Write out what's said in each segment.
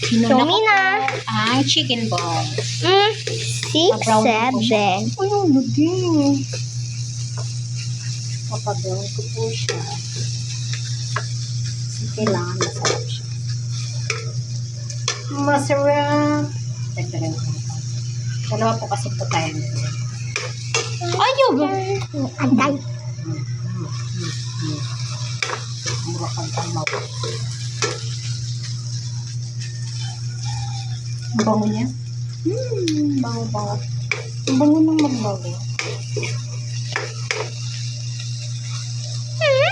Show me na. Ang chicken ball. 6, 7. Uy, ang lagi. Papabrown ko po siya. Kasi kailangan masarap siya. Masarap. Dagdagan ko. Dalawa po kasi po tayo. Ayaw ba? Anday. Mura kang tamaw. Ang bango niya? Bango-bango. Ang bango ng magbago.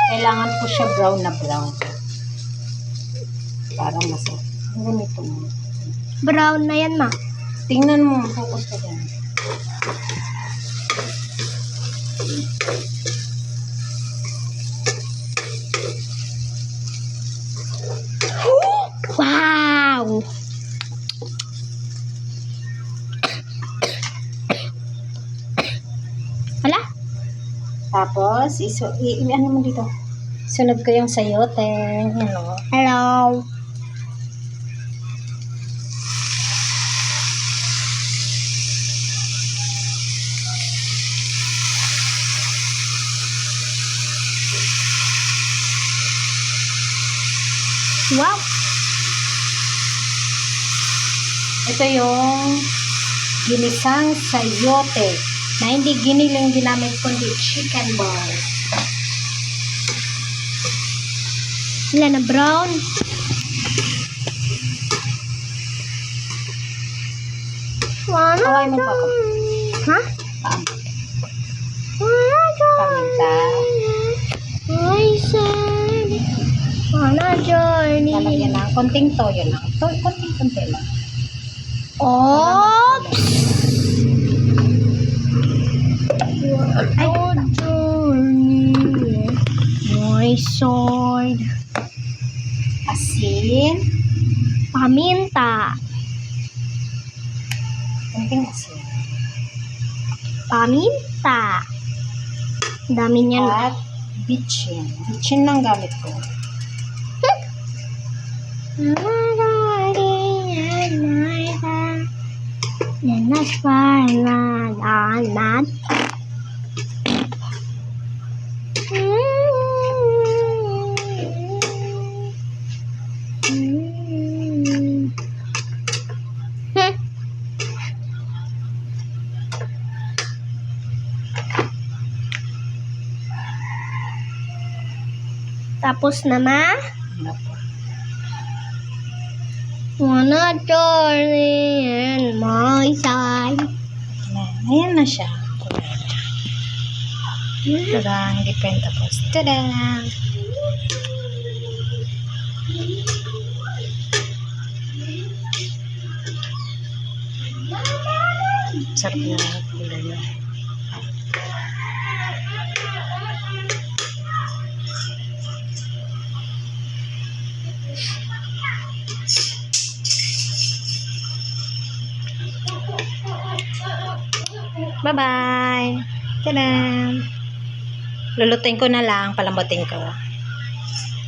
Kailangan po siya brown na brown. Parang masarap. Ang ganito mo. Brown na yan, ma. Tingnan mo. Focus ka dyan. Wow! Hala? Tapos, ano mo dito? Sunod ko yung sayote. Ano? Hello? Wow! Ito yung ginisang sayote na hindi giniling ginamit kundi chicken balls. Wala na brown. Wala Kaway mo pa ako. Ha? Wala Paminta. I said, on a journey. Lalagyan ng konting toyo lang. Konting-konti lang. Oops! Ay, On a journey. My sword. asin. Paminta. Konting asin. Paminta. Dami niyan. At bitchin. Bitchin lang gamit ko. Tapos na ma. Ano po? Wanna journey in my side. Ayan na siya. Tadang, depend tapos. Tadang! Sarap na kulay yun. Bye-bye! Tadang! Lulutuin ko na lang, palambutin ko.